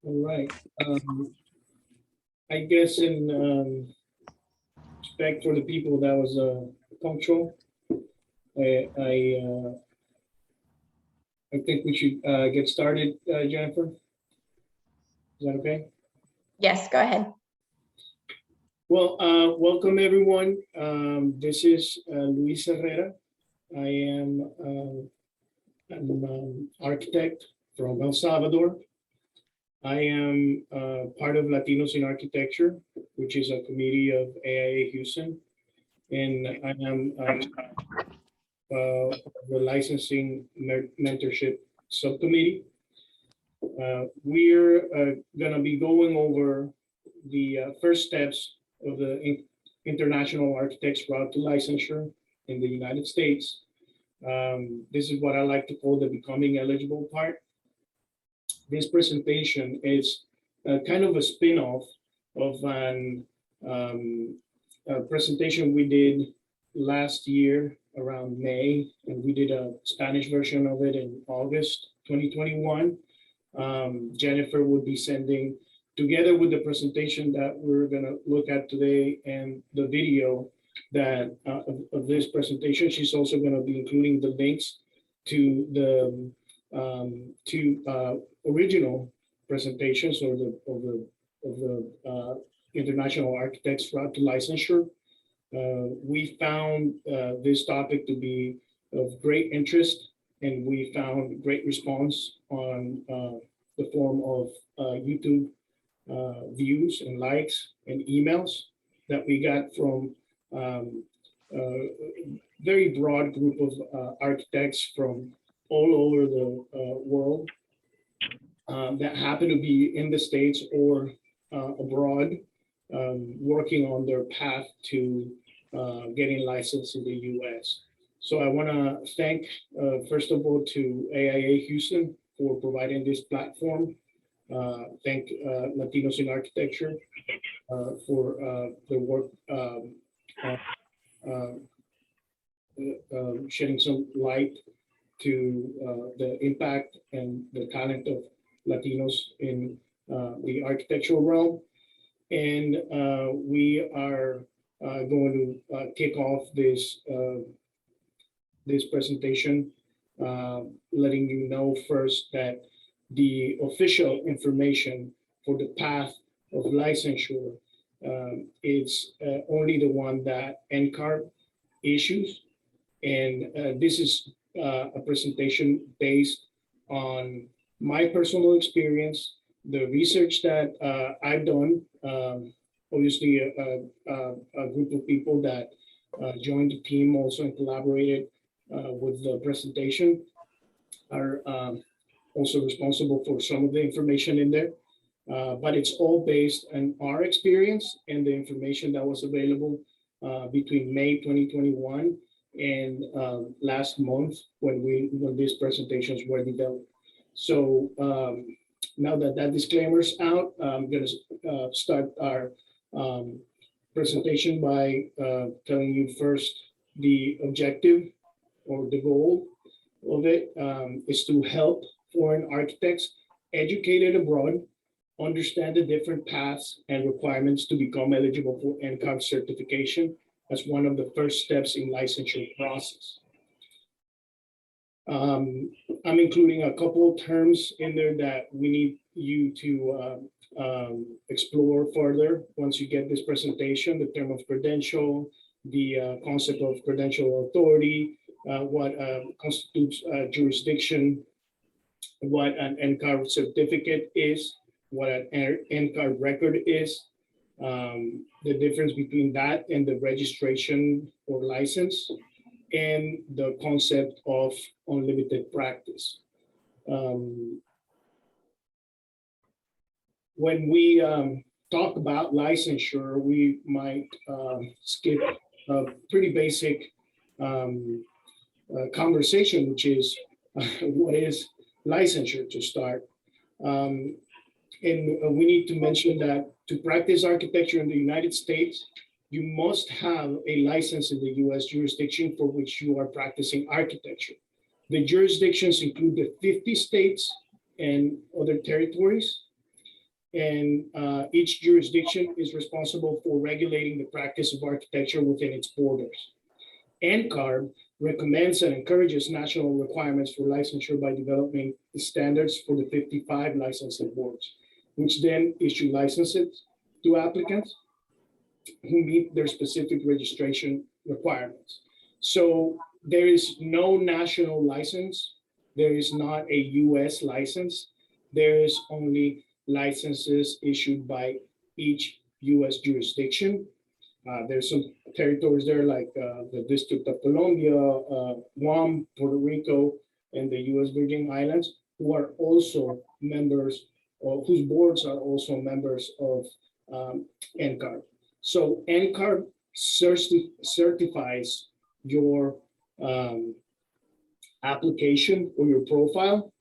All right. I guess in respect for the people that was punctual, I think we should get started, Jennifer. Is that okay? Yes, go ahead. Well, welcome everyone. This is Luis Herrera. I am an architect from El Salvador. I am part of Latinos in Architecture, which is a committee of AIA Houston, and I am the licensing mentorship subcommittee. We're going to be going over the first steps of the International Architects Route to Licensure in the United States. This is what I like to call the becoming eligible part. This presentation is kind of a spin-off of a presentation we did last year around May, and we did a Spanish version of it in August 2021. Jennifer would be sending, together with the presentation that we're going to look at today and the video that of this presentation, she's also going to be including the links to the original presentations of the International Architects Route to Licensure. We found this topic to be of great interest, and we found great response on the form of YouTube views and likes and emails that we got from a very broad group of architects from all over the world that happen to be in the States or abroad, working on their path to getting licensed in the US. So I want to thank, first of all, to AIA Houston for providing this platform. Thank Latinos in Architecture for their work shedding some light to the impact and the talent of Latinos in the architectural realm. And we are going to kick off this this presentation, letting you know first that the official information for the path of licensure is only the one that NCARB issues. And this is a presentation based on my personal experience, the research that I've done, obviously a group of people that joined the team also and collaborated with the presentation are also responsible for some of the information in there. But it's all based on our experience and the information that was available between May 2021 and last month when these presentations were developed. So now that that disclaimer is out, I'm going to start our presentation by telling you first the objective or the goal of it is to help foreign architects educated abroad understand the different paths and requirements to become eligible for NCARB certification as one of the first steps in licensure process. I'm including a couple of terms in there that we need you to explore further once you get this presentation: the term of credential, the concept of credential authority, what constitutes jurisdiction, what an NCARB certificate is, what an NCARB record is, the difference between that and the registration or license, and the concept of unlimited practice. When we talk about licensure, we might skip a pretty basic conversation, which is what is licensure to start. And we need to mention that to practice architecture in the United States, you must have a license in the US jurisdiction for which you are practicing architecture. The jurisdictions include the 50 states and other territories. and each jurisdiction is responsible for regulating the practice of architecture within its borders. NCARB recommends and encourages national requirements for licensure by developing the standards for the 55 licensing boards, which then issue licenses to applicants who meet their specific registration requirements. So there is no national license. There is not a US license. There is only licenses issued by each US jurisdiction. There's some territories there like the District of Columbia, Guam, Puerto Rico, and the US Virgin Islands, who are also members, or whose boards are also members of NCARB. So NCARB certifies your application or your profile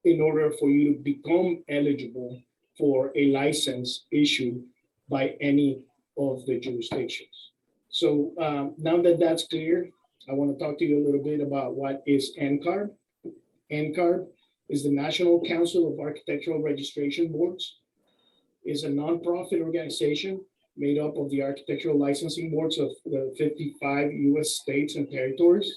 in order for you to become eligible for a license issued by any of the jurisdictions. So now that that's clear, I want to talk to you a little bit about what is NCARB. NCARB is the National Council of Architectural Registration Boards. Is a nonprofit organization made up of the architectural licensing boards of the 55 US states and territories.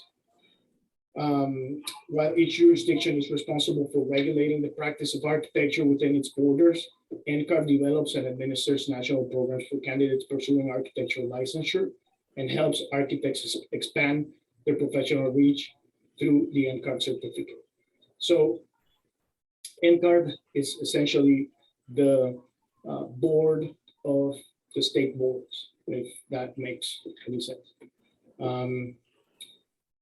While each jurisdiction is responsible for regulating the practice of architecture within its borders, NCARB develops and administers national programs for candidates pursuing architectural licensure and helps architects expand their professional reach through the NCARB certificate. So NCARB is essentially the board of the state boards, if that makes any sense.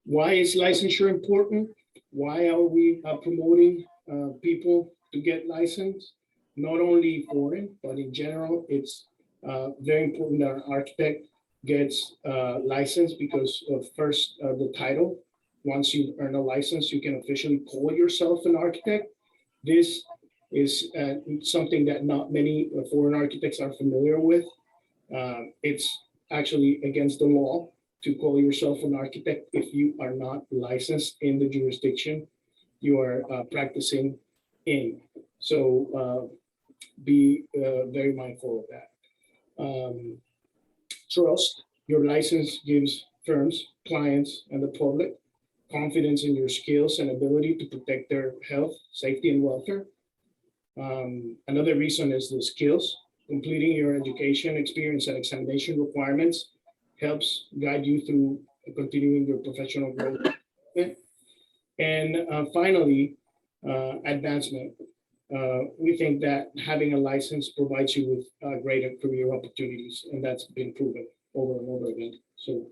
Why is licensure important? Why are we promoting people to get licensed? Not only foreign, but in general, it's very important that an architect gets licensed because of first the title. Once you earn a license, you can officially call yourself an architect. This is something that not many foreign architects are familiar with. It's actually against the law to call yourself an architect if you are not licensed in the jurisdiction you are practicing in. So be very mindful of that. Trust. Your license gives firms, clients, and the public confidence in your skills and ability to protect their health, safety, and welfare. Another reason is the skills. Completing your education, experience, and examination requirements helps guide you through continuing your professional growth. And finally, advancement. We think that having a license provides you with greater career opportunities, and that's been proven over and over again. So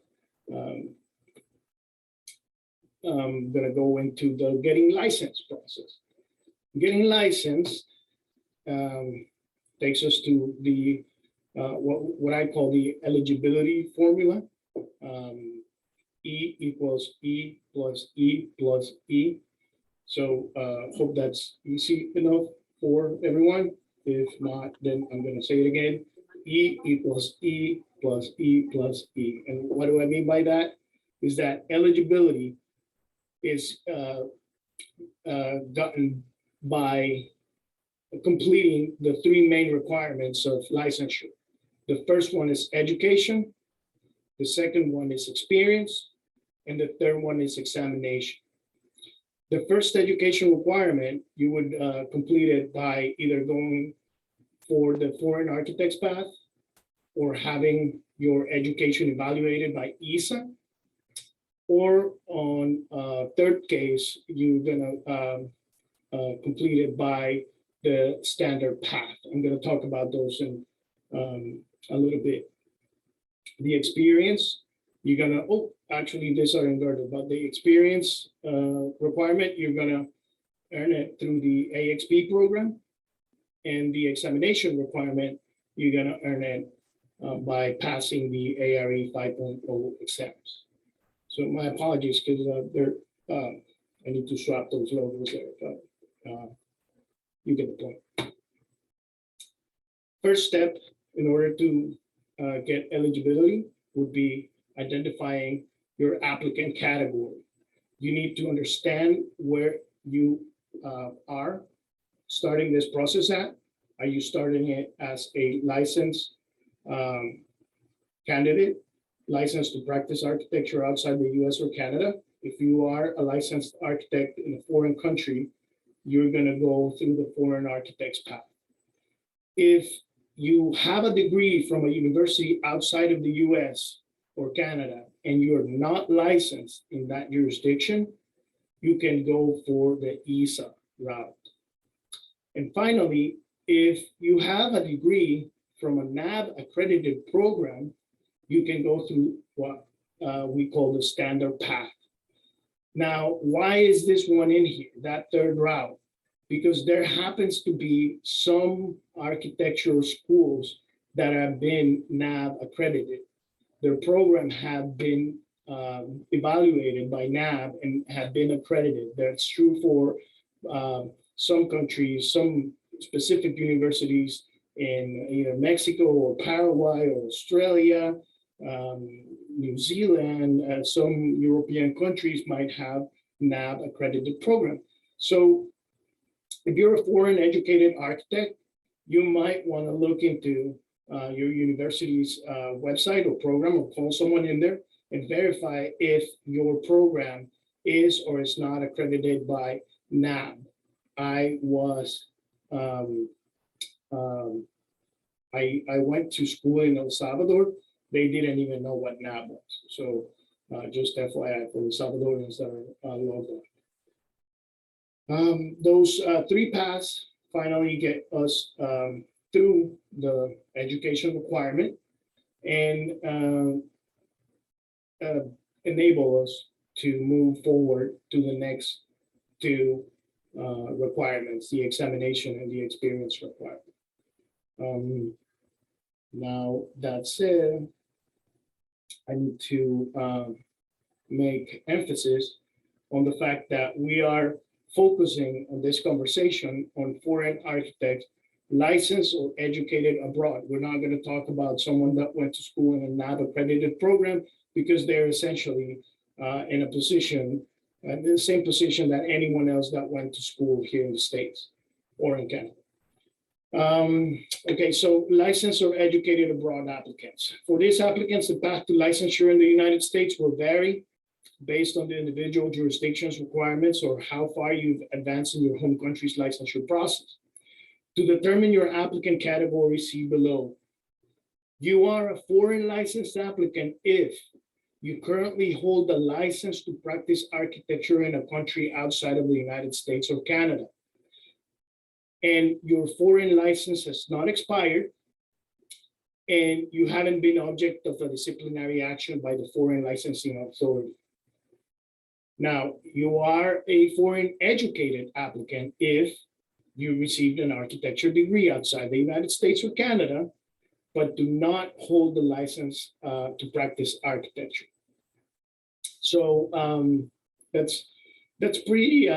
I'm gonna go into the getting licensed process. Getting licensed takes us to the what I call the eligibility formula. E equals E plus E plus E. So hope that's easy enough for everyone. If not, then I'm going to say it again. E equals E plus E plus E. And what do I mean by that? Is that eligibility is gotten by completing the three main requirements of licensure. The first one is education, the second one is experience, and the third one is examination. The first education requirement, you would complete it by either going for the foreign architect's path or having your education evaluated by ESA, or on third case, you're gonna complete it by the standard path. I'm gonna talk about those in a little bit. The experience, you're gonna, oh, actually these are inverted, but the experience requirement, you're gonna earn it through the AXP program. And the examination requirement, you're gonna earn it by passing the ARE 5.0 exams. So my apologies, because I need to swap those logos there, but you get the point. First step in order to get eligibility would be identifying your applicant category. You need to understand where you are starting this process at. Are you starting it as a licensed candidate, licensed to practice architecture outside the US or Canada? If you are a licensed architect in a foreign country, you're going to go through the foreign architect's path. If you have a degree from a university outside of the US or Canada and you're not licensed in that jurisdiction, you can go for the ESA route. And finally, if you have a degree from a NAB accredited program, you can go through what we call the standard path. Now, why is this one in here, that third route? Because there happens to be some architectural schools that have been NAB accredited. Their program have been evaluated by NAB and have been accredited. That's true for some countries, some specific universities in either Mexico or Paraguay or Australia, New Zealand, some European countries might have NAB accredited program. So if you're a foreign educated architect, you might want to look into your university's website or program, or call someone in there and verify if your program is or is not accredited by NAB. I went to school in El Salvador. They didn't even know what NAB was. So just FYI for the Salvadorians that are logged on. Those three paths finally get us through the education requirement and enable us to move forward to the next two requirements, the examination and the experience requirement. Now that said, I need to make emphasis on the fact that we are focusing on this conversation on foreign architects licensed or educated abroad. We're not going to talk about someone that went to school in a NAB accredited program, because they're essentially in a position, the same position that anyone else that went to school here in the States or in Canada. Okay, so licensed or educated abroad applicants. For these applicants, the path to licensure in the United States will vary based on the individual jurisdiction's requirements or how far you've advanced in your home country's licensure process. To determine your applicant category, see below. You are a foreign licensed applicant if you currently hold a license to practice architecture in a country outside of the United States or Canada, and your foreign license has not expired, and you haven't been object of a disciplinary action by the foreign licensing authority. Now, you are a foreign educated applicant if you received an architecture degree outside the United States or Canada, but do not hold the license to practice architecture. So that's pretty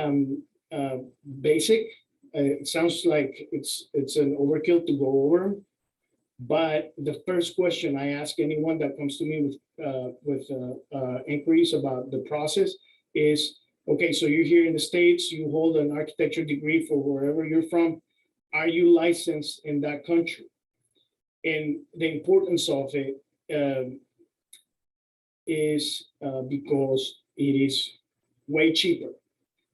basic. It sounds like it's an overkill to go over, but the first question I ask anyone that comes to me with inquiries about the process is, okay, so you're here in the States, you hold an architecture degree for wherever you're from. Are you licensed in that country? And the importance of it is because it is way cheaper.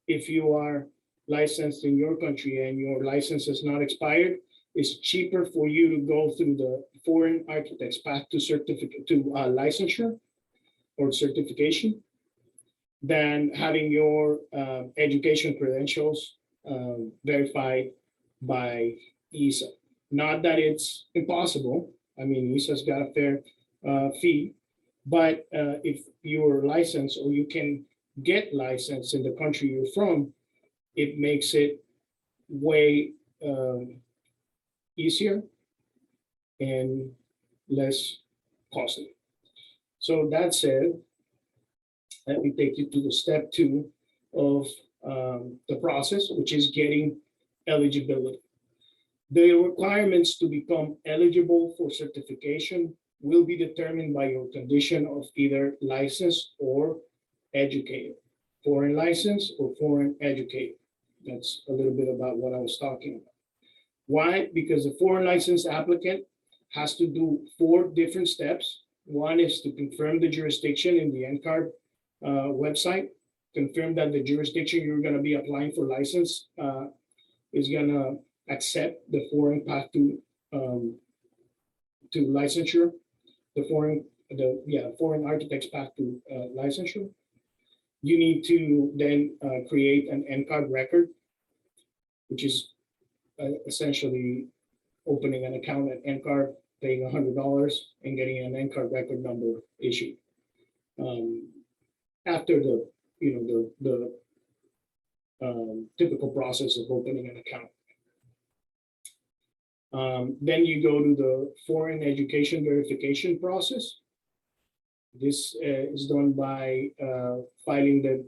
If you are licensed in your country and your license has not expired, it's cheaper for you to go through the foreign architect's path to certificate, to licensure or certification, than having your education credentials verified by ESA. Not that it's impossible. I mean, ESA's got a fair fee, but if you're licensed or you can get licensed in the country you're from, it makes it way easier and less costly. So that said, let me take you to the step 2 of the process, which is getting eligibility. The requirements to become eligible for certification will be determined by your condition of either licensed or educated, foreign license or foreign educated. That's a little bit about what I was talking about. Why? Because the foreign license applicant has to do 4 different steps. One is to confirm the jurisdiction in the NCARB website, confirm that the jurisdiction you're going to be applying for license is going to accept the foreign path to licensure, foreign architect's path to licensure. You need to then create an NCARB record, which is essentially opening an account at NCARB, paying $100 and getting an NCARB record number issued. After the typical process of opening an account. Then you go to the foreign education verification process. This is done by filing the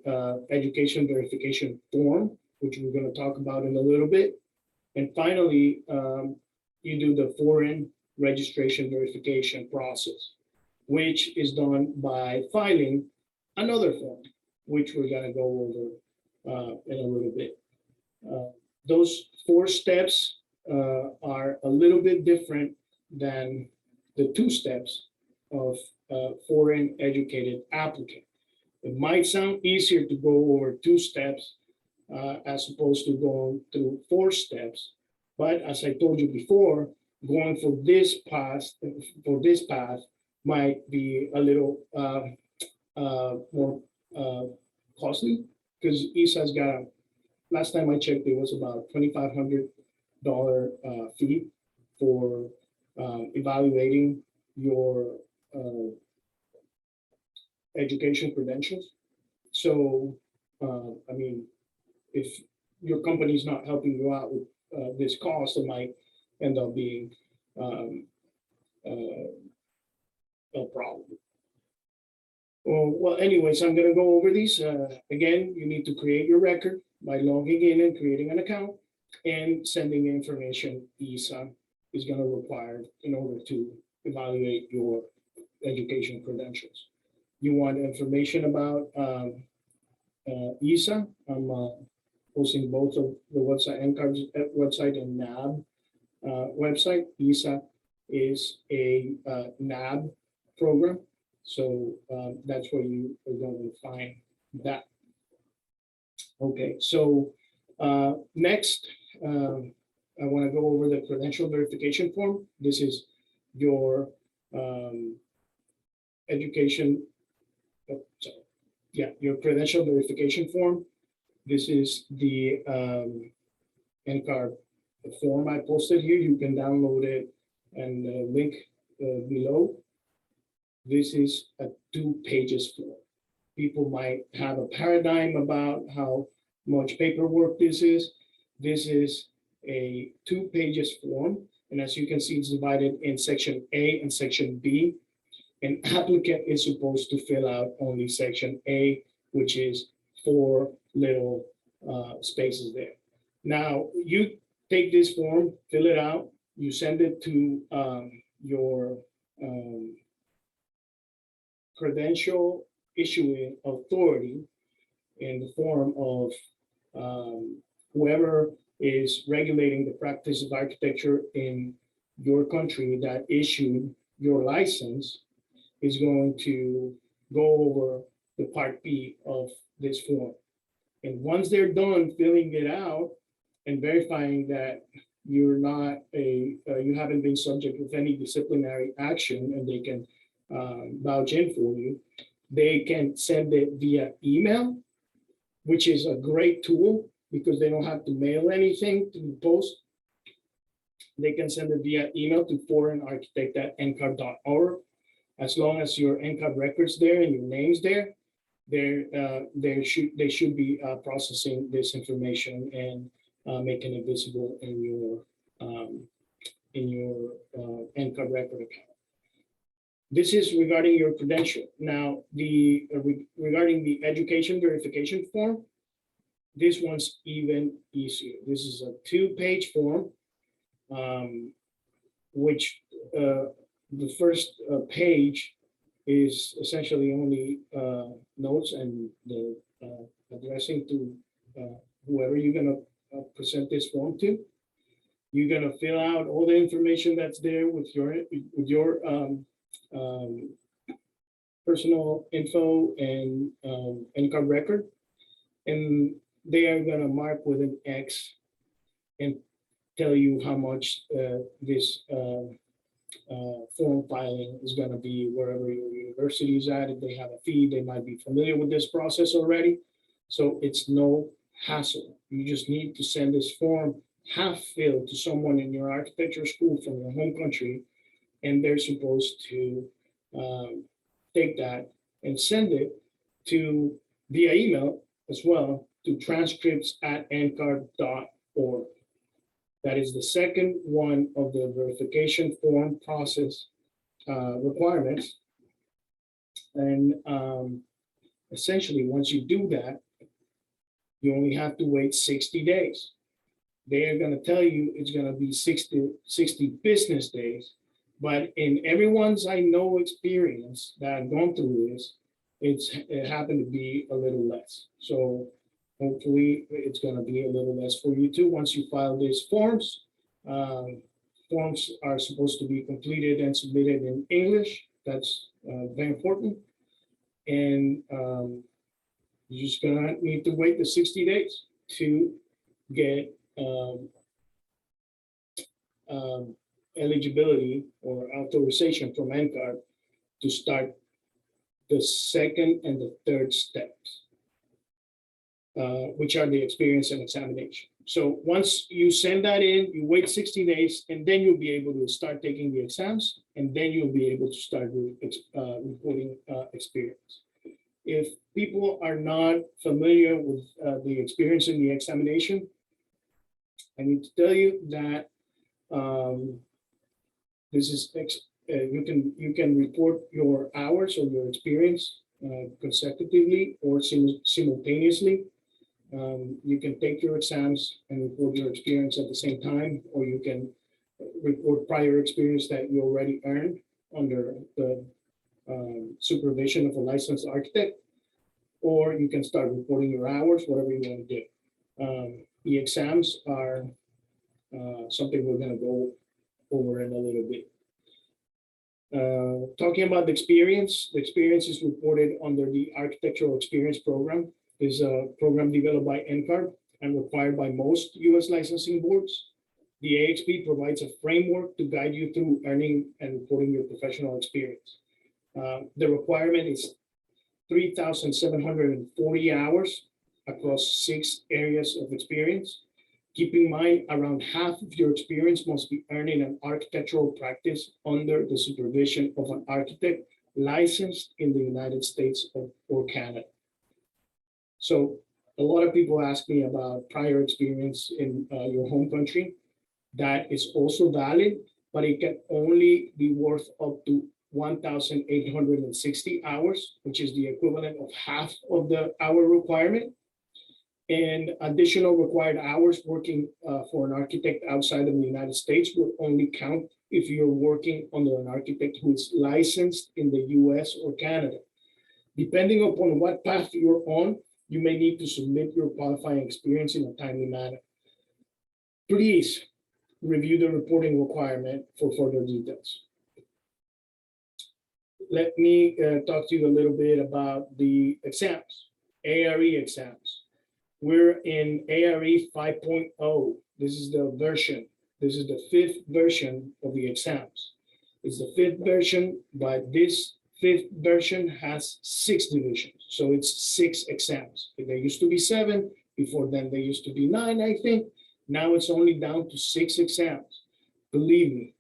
education verification form, which we're going to talk about in a little bit. And finally, you do the foreign registration verification process, which is done by filing another form, which we're going to go over in a little bit. Those 4 steps are a little bit different than the 2 steps of foreign educated applicant. It might sound easier to go over 2 steps as opposed to going through 4 steps. But as I told you before, going for this path might be a little more costly, because ESA's got last time I checked, it was about $2,500 fee for evaluating your education credentials. So, I mean, if your company is not helping you out with this cost, it might end up being a problem. Well, anyways, I'm going to go over these. Again, you need to create your record by logging in and creating an account and sending information ESA is going to require in order to evaluate your education credentials. You want information about ESA? I'm posting both of the website, NCARB's website and NAB website. ESA is a NAB program. So that's where you are going to find that. Okay, so next, I want to go over the credential verification form. This is your your credential verification form. This is the NCARB form I posted here. You can download it and link below. This is a 2 pages form. People might have a paradigm about how much paperwork this is. This is a 2 pages form. And as you can see, it's divided in section A and section B. An applicant is supposed to fill out only section A, which is 4 little spaces there. Now, you take this form, fill it out, you send it to your credential issuing authority in the form of whoever is regulating the practice of architecture in your country that issued your license is going to go over the part B of this form. And once they're done filling it out and verifying that you're not you haven't been subject of any disciplinary action and they can vouch in for you, they can send it via email, which is a great tool because they don't have to mail anything to the post. They can send it via email to foreignarchitect@ncarb.org. As long as your NCARB record's there and your name's there, they should be processing this information and making it visible in your NCARB record account. This is regarding your credential. Now, regarding the education verification form, this one's even easier. This is a 2-page form, which the first page is essentially only notes and the addressing to whoever you're going to present this form to. You're gonna fill out all the information that's there with your personal info and NCARB record, and they are gonna mark with an X and tell you how much this form filing is going to be wherever your university is at. If they have a fee, they might be familiar with this process already. So it's no hassle. You just need to send this form half filled to someone in your architecture school from your home country, and they're supposed to take that and send it to via email as well to transcripts@ncarb.org. That is the second one of the verification form process requirements. And essentially, once you do that, you only have to wait 60 days. They are going to tell you it's going to be 60 business days. But in everyone's I know experience that I've gone through this, it happened to be a little less. So hopefully it's going to be a little less for you too. Once you file these forms, forms are supposed to be completed and submitted in English. That's very important. And you're just going to need to wait the 60 days to get eligibility or authorization from NCARB to start the second and the third steps, which are the experience and examination. So once you send that in, you wait 60 days, and then you'll be able to start taking the exams, and then you'll be able to start reporting experience. If people are not familiar with the experience in the examination, I need to tell you that this is you can report your hours or your experience consecutively or simultaneously. You can take your exams and report your experience at the same time, or you can report prior experience that you already earned under the supervision of a licensed architect, or you can start reporting your hours, whatever you want to do. The exams are something we're going to go over in a little bit. Talking about the experience is reported under the Architectural Experience Program. Is a program developed by NCARB and required by most U.S. licensing boards. The AXP provides a framework to guide you through earning and reporting your professional experience. The requirement is 3,740 hours across 6 areas of experience. Keep in mind, around half of your experience must be earned in an architectural practice under the supervision of an architect licensed in the United States or Canada. So a lot of people ask me about prior experience in your home country. That is also valid, but it can only be worth up to 1,860 hours, which is the equivalent of half of the hour requirement. And additional required hours working for an architect outside of the United States will only count if you're working under an architect who is licensed in the US or Canada. Depending upon what path you're on, you may need to submit your qualifying experience in a timely manner. Please review the reporting requirement for further details. Let me talk to you a little bit about the exams, ARE exams. We're in ARE 5.0. This is the version. This is the 5th version of the exams. It's the 5th version, but this 5th version has 6 divisions. So it's 6 exams. There used to be 7. Before then, there used to be 9, I think. Now it's only down to 6 exams. Believe me,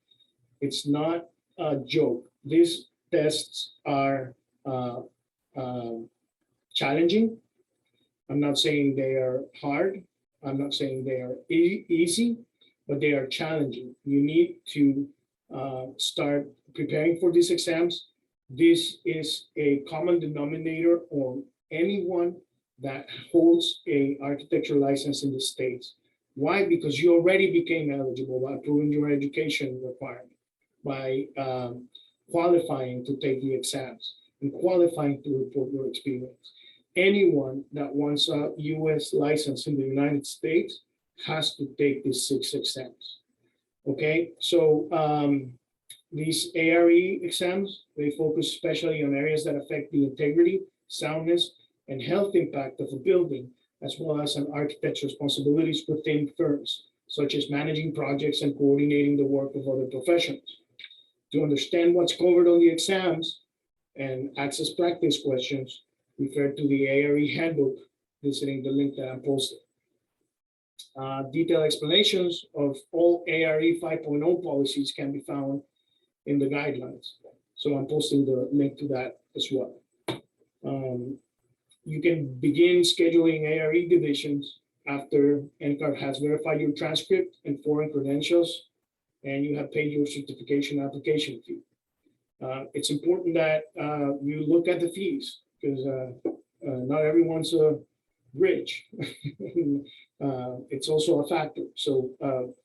it's not a joke. These tests are challenging. I'm not saying they are hard. I'm not saying they are easy, but they are challenging. You need to start preparing for these exams. This is a common denominator on anyone that holds an architecture license in the States. Why? Because you already became eligible by proving your education requirement, by qualifying to take the exams and qualifying to report your experience. Anyone that wants a US license in the United States has to take these 6 exams. Okay, so these ARE exams, they focus especially on areas that affect the integrity, soundness, and health impact of a building, as well as on architect's responsibilities within firms, such as managing projects and coordinating the work of other professionals. To understand what's covered on the exams and access practice questions, refer to the ARE handbook, visiting the link that I'm posting. Detailed explanations of all ARE 5.0 policies can be found in the guidelines. So I'm posting the link to that as well. You can begin scheduling ARE divisions after NCARB has verified your transcript and foreign credentials, and you have paid your certification application fee. It's important that you look at the fees, because not everyone's rich. It's also a factor. So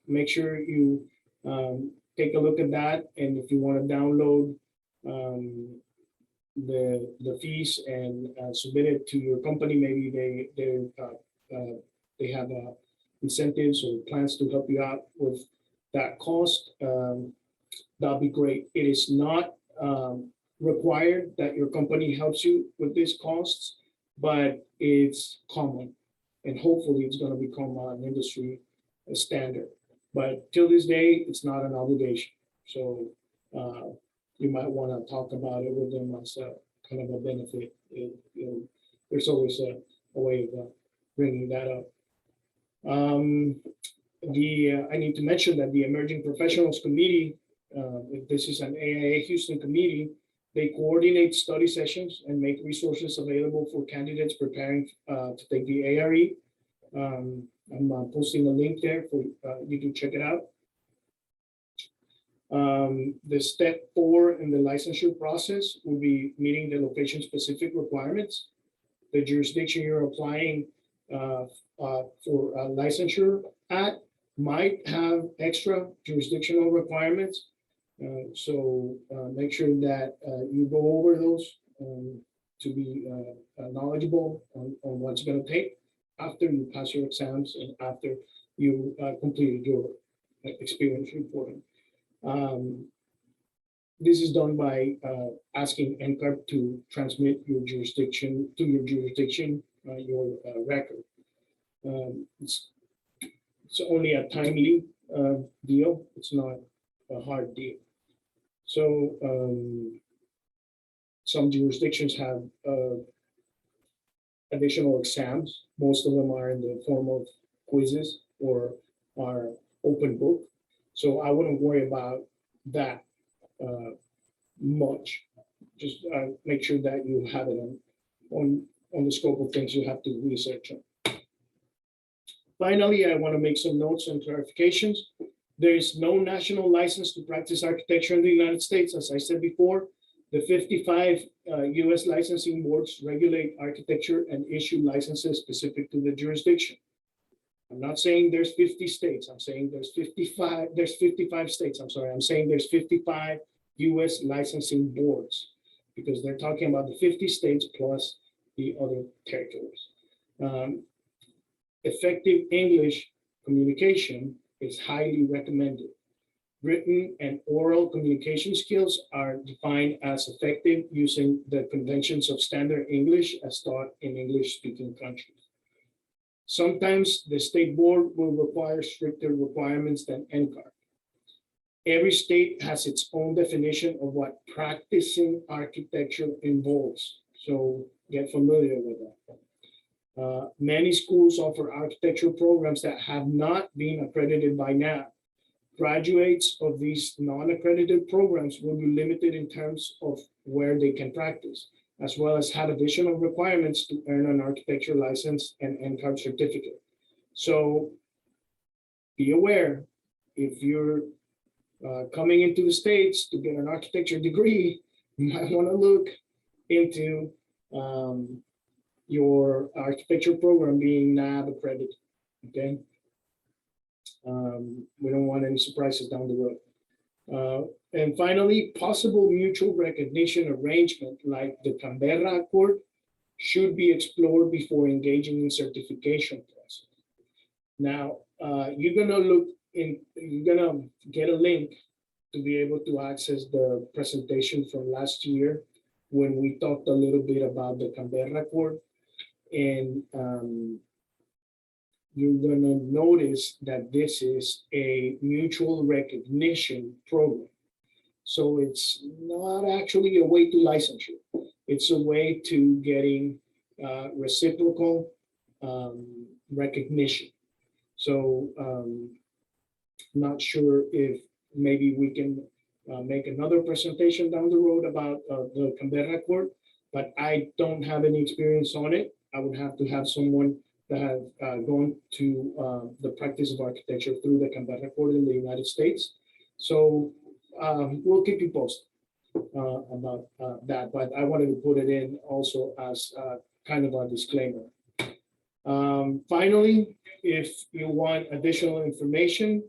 make sure you take a look at that. And if you want to download the fees and submit it to your company, maybe they have incentives or plans to help you out with that cost, that'll be great. It is not required that your company helps you with these costs, but it's common, and hopefully it's going to become an industry standard. But till this day, it's not an obligation. So you might want to talk about it with them as a kind of a benefit. There's always a way of bringing that up. I need to mention that the Emerging Professionals Committee, this is an AIA Houston committee, they coordinate study sessions and make resources available for candidates preparing to take the ARE. I'm posting a link there for you to check it out. The step 4 in the licensure process will be meeting the location-specific requirements. The jurisdiction you're applying for licensure at might have extra jurisdictional requirements. So make sure that you go over those to be knowledgeable on what's going to take after you pass your exams and after you completed your experience reporting. This is done by asking NCARB to transmit your jurisdiction to your jurisdiction, your record. It's only a timely deal. It's not a hard deal. So some jurisdictions have additional exams. Most of them are in the form of quizzes or are open book. So I wouldn't worry about that much. Just make sure that you have it on the scope of things you have to research on. Finally, I want to make some notes and clarifications. There is no national license to practice architecture in the United States. As I said before, the 55 US licensing boards regulate architecture and issue licenses specific to the jurisdiction. I'm not saying there's 50 states. I'm saying there's 55 states. I'm sorry. I'm saying there's 55 US licensing boards, because they're talking about the 50 states plus the other territories. Effective English communication is highly recommended. Written and oral communication skills are defined as effective using the conventions of standard English as taught in English-speaking countries. Sometimes the state board will require stricter requirements than NCARB. Every state has its own definition of what practicing architecture involves, so get familiar with that. Many schools offer architectural programs that have not been accredited by NAB. Graduates of these non-accredited programs will be limited in terms of where they can practice, as well as have additional requirements to earn an architecture license and NCARB certificate. So be aware, if you're coming into the States to get an architecture degree, you might want to look into your architecture program being NAB accredited, okay? We don't want any surprises down the road. And finally, possible mutual recognition arrangement like the Canberra Accord should be explored before engaging in certification process. Now, you're gonna look you're gonna get a link to be able to access the presentation from last year when we talked a little bit about the Canberra Court. And you're gonna notice that this is a mutual recognition program. So it's not actually a way to licensure. It's a way to getting reciprocal recognition. So not sure if maybe we can make another presentation down the road about the Canberra Court, but I don't have any experience on it. I would have to have someone that have gone to the practice of architecture through the Canberra Court in the United States. So we'll keep you posted about that, but I wanted to put it in also as kind of a disclaimer. Finally, if you want additional information,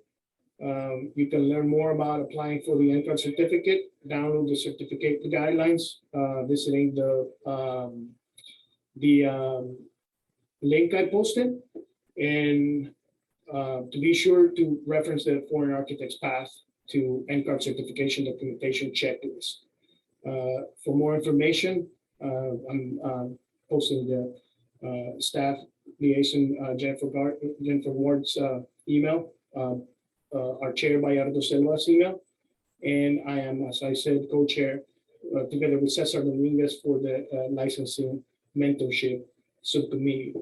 you can learn more about applying for the NCARB certificate, download the certificate guidelines, visiting the link I posted, and to be sure to reference the Foreign Architects Path to NCARB certification documentation checklist. For more information, I'm posting the staff liaison Jennifer Ward's email, our chair Bayardo Silva's email, and I am, as I said, co-chair together with Cesar Dominguez for the licensing mentorship subcommittee.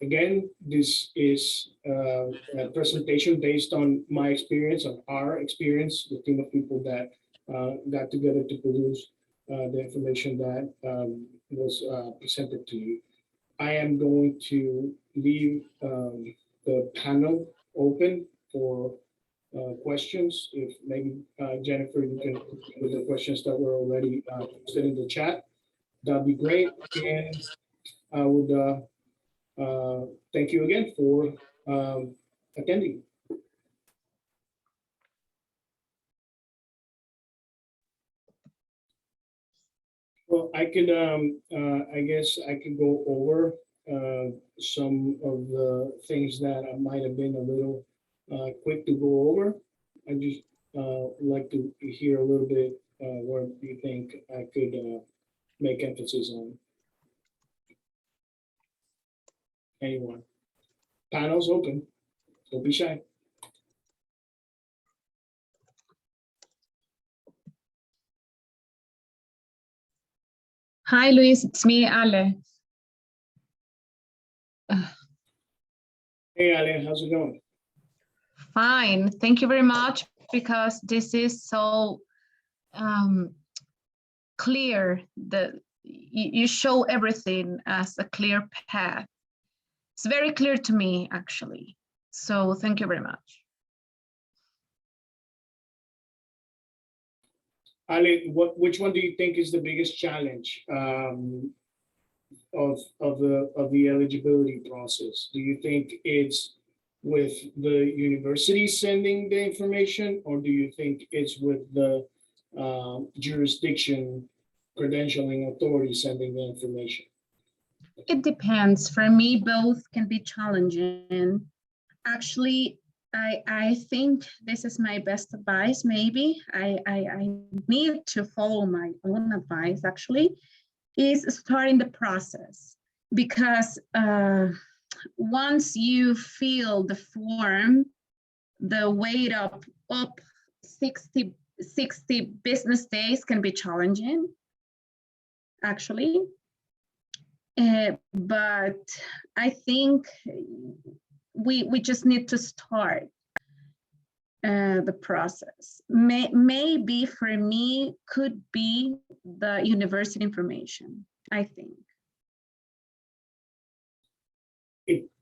Again, this is a presentation based on my experience, on our experience, the team of people that got together to produce the information that was presented to you. I am going to leave the panel open for questions. If maybe Jennifer, you can with the questions that were already posted in the chat, that'd be great. And I would thank you again for attending. Well, I could, I guess I could go over some of the things that I might have been a little quick to go over. I just like to hear a little bit what you think I could make emphasis on. Anyone? Panel's open. Don't be shy. Hi, Luis. It's me, Ale. Hey, Ale, how's it going? Fine. Thank you very much, because this is so clear that you show everything as a clear path. It's very clear to me, actually. So thank you very much. Ali, which one do you think is the biggest challenge of the eligibility process? Do you think it's with the university sending the information, or do you think it's with the jurisdiction credentialing authority sending the information? It depends. For me, both can be challenging. Actually, I think this is my best advice. Maybe I need to follow my own advice, actually, is starting the process. Because once you fill the form, the wait up 60 business days can be challenging, actually. But I think we just need to start the process. Maybe for me could be the university information, I think.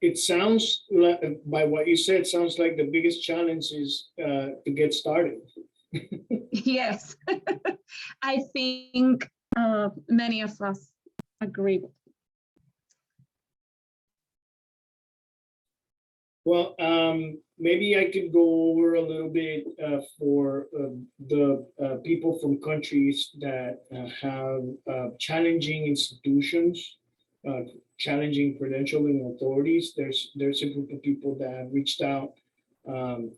It sounds like, by what you said, sounds like the biggest challenge is to get started. Yes, I think many of us agree with. Well, maybe I could go over a little bit for the people from countries that have challenging institutions, challenging credentialing authorities. There's a group of people that have reached out,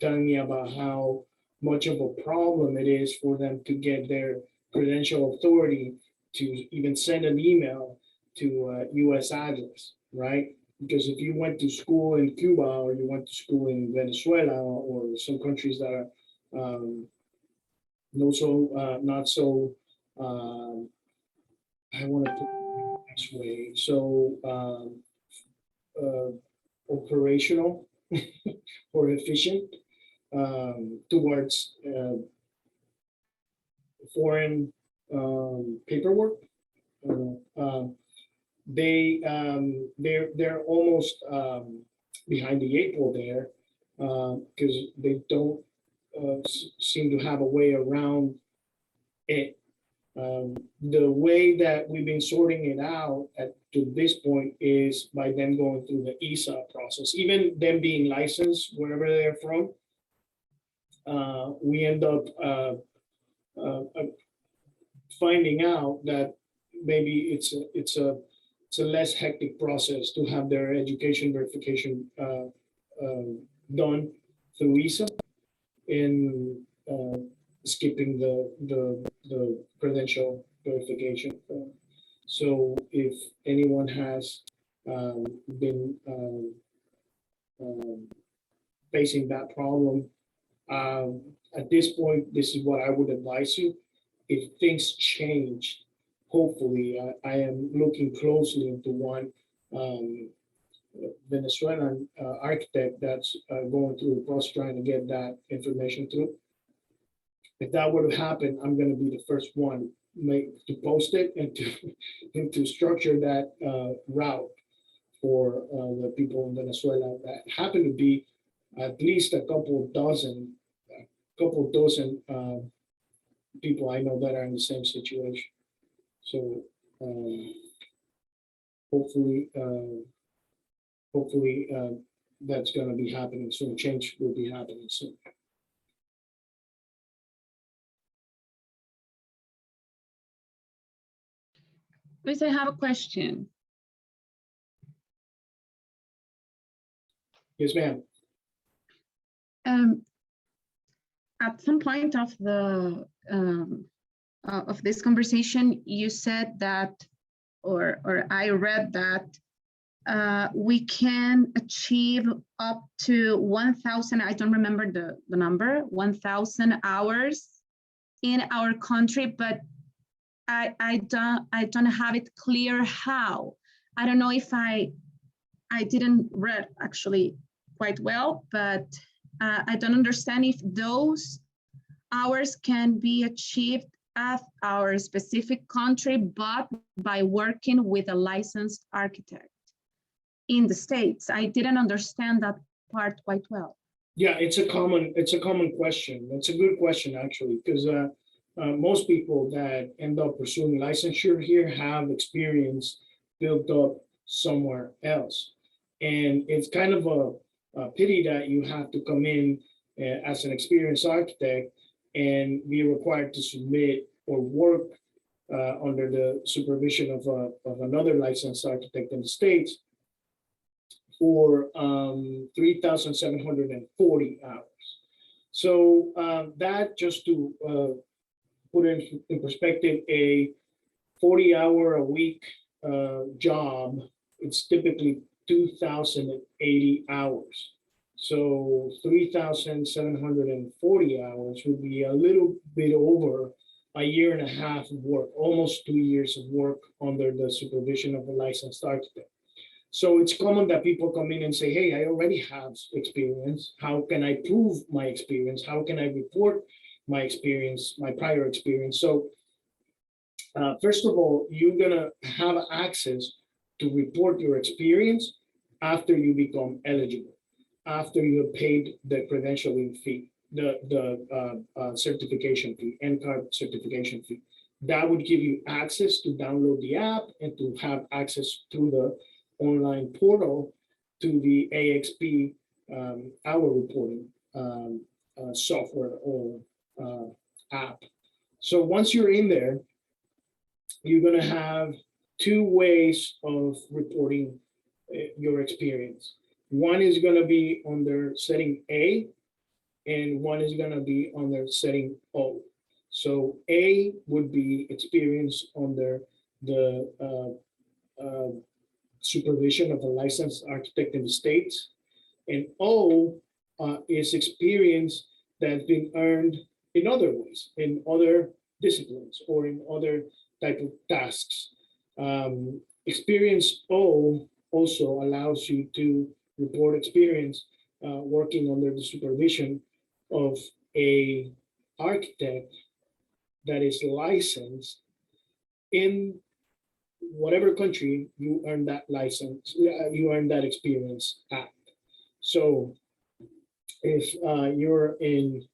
telling me about how much of a problem it is for them to get their credential authority to even send an email to a U.S. address, right? Because if you went to school in Cuba or you went to school in Venezuela or some countries that are not so, I want to put it this way, so operational or efficient towards foreign paperwork. They're almost behind the eight ball there because they don't seem to have a way around it. The way that we've been sorting it out to this point is by them going through the ESA process, even them being licensed wherever they're from. We end up finding out that maybe it's a less hectic process to have their education verification done through ESA in skipping the credential verification. So if anyone has been facing that problem, at this point, this is what I would advise you. If things change, hopefully, I am looking closely into one Venezuelan architect that's going through the process trying to get that information through. If that were to happen, I'm going to be the first one to post it and to structure that route for the people in Venezuela that happen to be at least a couple dozen people I know that are in the same situation. So hopefully that's going to be happening soon. Change will be happening soon. Luis, I have a question. Yes, ma'am. At some point of the of this conversation, you said that, or I read that we can achieve up to 1,000. I don't remember the number, 1,000 hours in our country, but I don't have it clear how. I don't know if I didn't read actually quite well, but I don't understand if those hours can be achieved at our specific country, but by working with a licensed architect in the States. I didn't understand that part quite well. Yeah, it's a common question. It's a good question actually, because most people that end up pursuing licensure here have experience built up somewhere else. And it's kind of a pity that you have to come in as an experienced architect and be required to submit or work under the supervision of another licensed architect in the States for 3,740 hours. So that, just to put in perspective, a 40-hour-a-week job, it's typically 2,080 hours. So 3,740 hours would be a little bit over a year and a half of work, almost 2 years of work under the supervision of a licensed architect. So it's common that people come in and say, hey, I already have experience. How can I prove my experience? How can I report my experience, my prior experience? So first of all, you're gonna have access to report your experience after you become eligible, after you have paid the credentialing fee, the certification fee, NCARB certification fee. That would give you access to download the app and to have access through the online portal to the AXP hour reporting software or app. So once you're in there, you're going to have two ways of reporting your experience. One is going to be under setting A, and one is going to be under setting O. So A would be experience under the supervision of a licensed architect in the States, and O is experience that's been earned in other ways, in other disciplines or in other type of tasks. Experience O also allows you to report experience working under the supervision of a architect that is licensed in whatever country you earn that license, you earn that experience at. So if you're in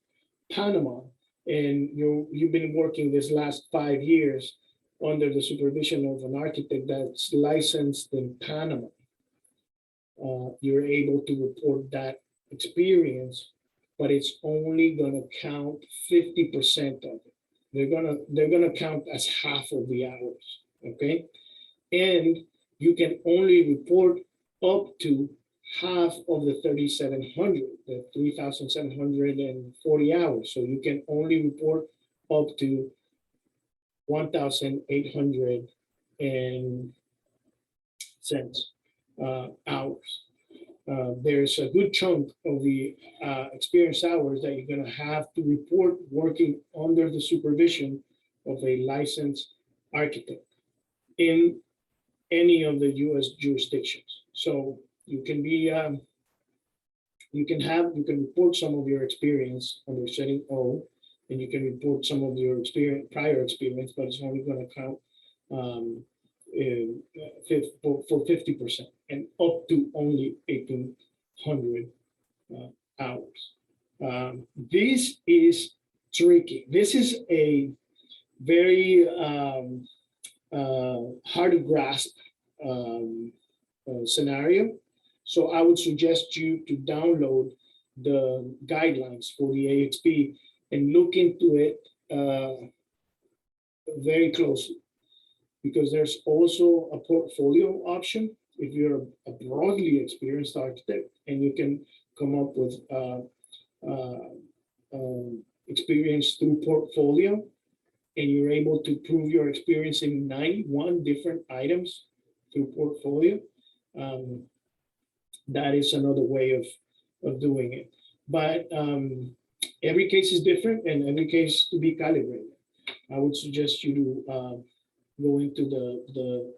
Panama and you've been working this last 5 years under the supervision of an architect that's licensed in Panama, you're able to report that experience, but it's only going to count 50% of it. They're gonna count as half of the hours, okay? And you can only report up to half of the 3,700, the 3,740 hours. So you can only report up to 1,800 hours. There's a good chunk of the experience hours that you're going to have to report working under the supervision of a licensed architect in any of the U.S. jurisdictions. So you can be, you can report some of your experience under setting O, and you can report some of your prior experience, but it's only going to count for 50% and up to only 1,800 hours. This is tricky. This is a very hard to grasp scenario. So I would suggest you to download the guidelines for the AXP and look into it very closely, because there's also a portfolio option if you're a broadly experienced architect and you can come up with experience through portfolio, and you're able to prove your experience in 91 different items through portfolio. That is another way of doing it. But every case is different and every case to be calibrated. I would suggest you to go into the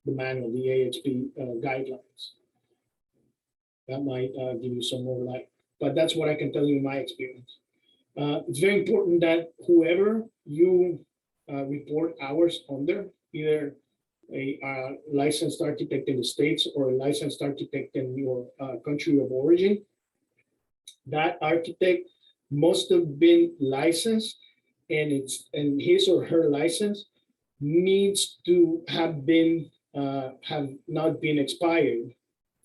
manual, the AXP guidelines. That might give you some more light. But that's what I can tell you in my experience. It's very important that whoever you report hours under, either a licensed architect in the States or a licensed architect in your country of origin, that architect must have been licensed, and his or her license needs to have not been expired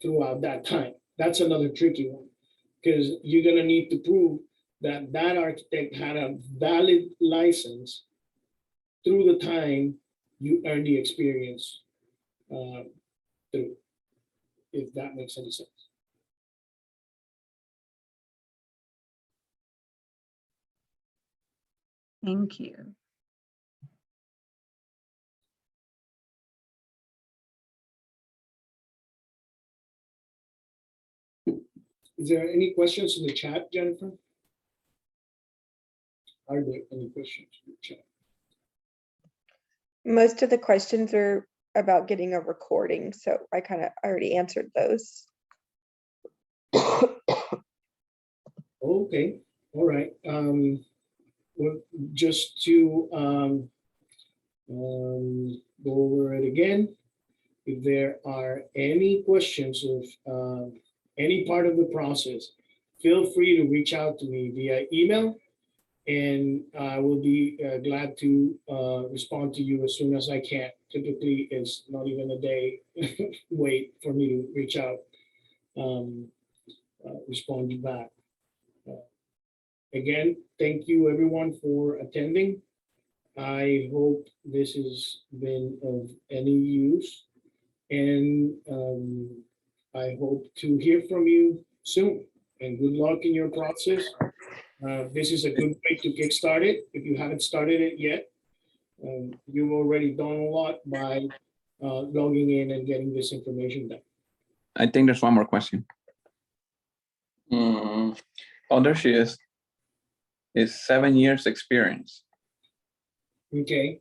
throughout that time. That's another tricky one, because you're going to need to prove that that architect had a valid license through the time you earned the experience through, if that makes any sense. Thank you. Is there any questions in the chat, Jennifer? Are there any questions in the chat? Most of the questions are about getting a recording, so I kind of already answered those. Okay, all right. Well, just to go over it again, if there are any questions of any part of the process, feel free to reach out to me via email, and I will be glad to respond to you as soon as I can. Typically, it's not even a day wait for me to reach out, respond you back. Again, thank you everyone for attending. I hope this has been of any use, and I hope to hear from you soon. And good luck in your process. This is a good way to kickstart it. If you haven't started it yet, you've already done a lot by logging in and getting this information done. I think there's one more question. Oh, there she is. It's 7 years experience. Okay.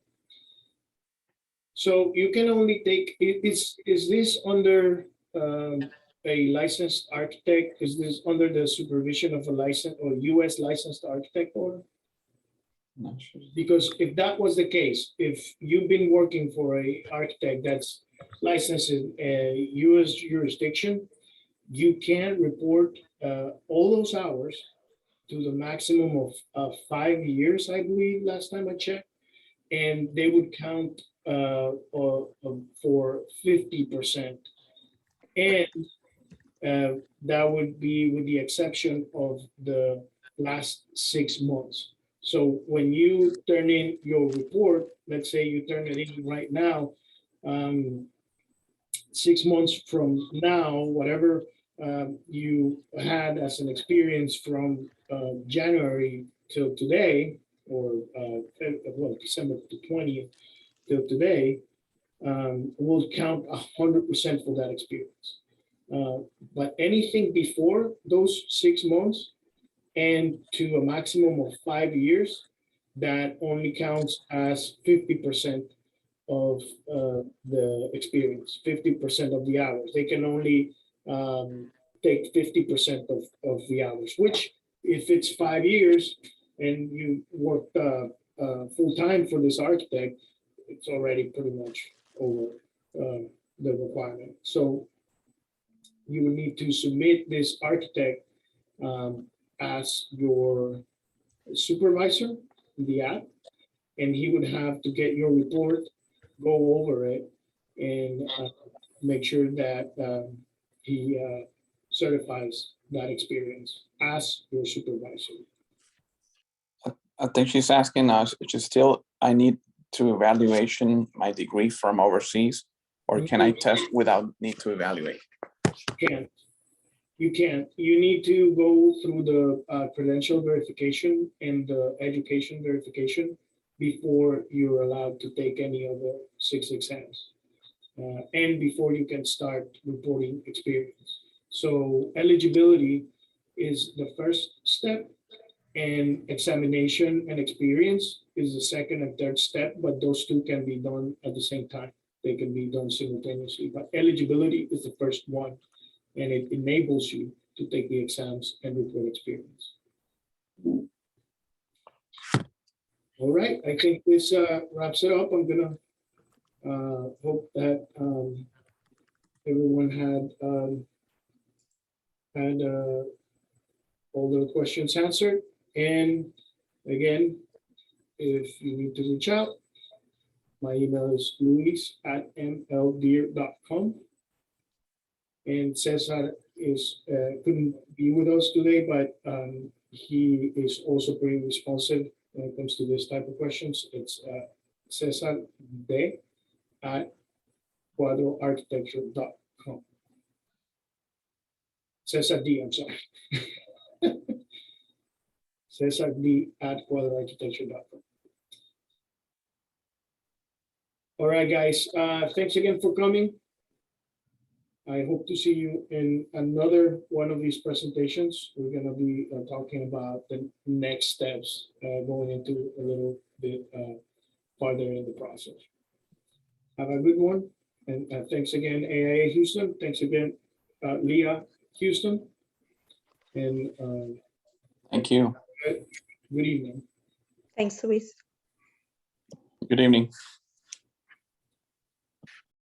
So you can only take, is this under a licensed architect? Is this under the supervision of a licensed or US licensed architect order? Not sure. Because if that was the case, if you've been working for a architect that's licensed in a US jurisdiction, you can report all those hours to the maximum of 5 years, I believe, last time I checked. And they would count for 50%. And that would be with the exception of the last 6 months. So when you turn in your report, let's say you turn it in right now, 6 months from now, whatever you had as an experience from January till today, or well, December 20th till today, will count 100% for that experience. But anything before those 6 months and to a maximum of 5 years, that only counts as 50% of the experience, 50% of the hours. They can only take 50% of the hours, which if it's 5 years and you worked full time for this architect, it's already pretty much over the requirement. So you will need to submit this architect as your supervisor in the app, and he would have to get your report, go over it, and make sure that he certifies that experience as your supervisor. I think she's asking us, I need to evaluation my degree from overseas, or can I test without need to evaluate? You can't. You need to go through the credential verification and the education verification before you're allowed to take any of the 6 exams, and before you can start reporting experience. So eligibility is the first step, and examination and experience is the second and third step, but those two can be done at the same time. They can be done simultaneously, but eligibility is the first one, and it enables you to take the exams and report experience. All right, I think this wraps it up. I'm gonna hope that everyone had all the questions answered. And again, if you need to reach out, my email is luis@mldeer.com. And Cesar couldn't be with us today, but he is also pretty responsive when it comes to this type of questions. It's Cesar D at quadroarchitecture.com. Cesar D, I'm sorry. Cesar D at quadroarchitecture.com. All right, guys. Thanks again for coming. I hope to see you in another one of these presentations. We're going to be talking about the next steps, going into a little bit farther in the process. Have a good one. And thanks again, AIA Houston. Thanks again, Leah Houston. And thank you. Good evening. Thanks, Luis. Good evening.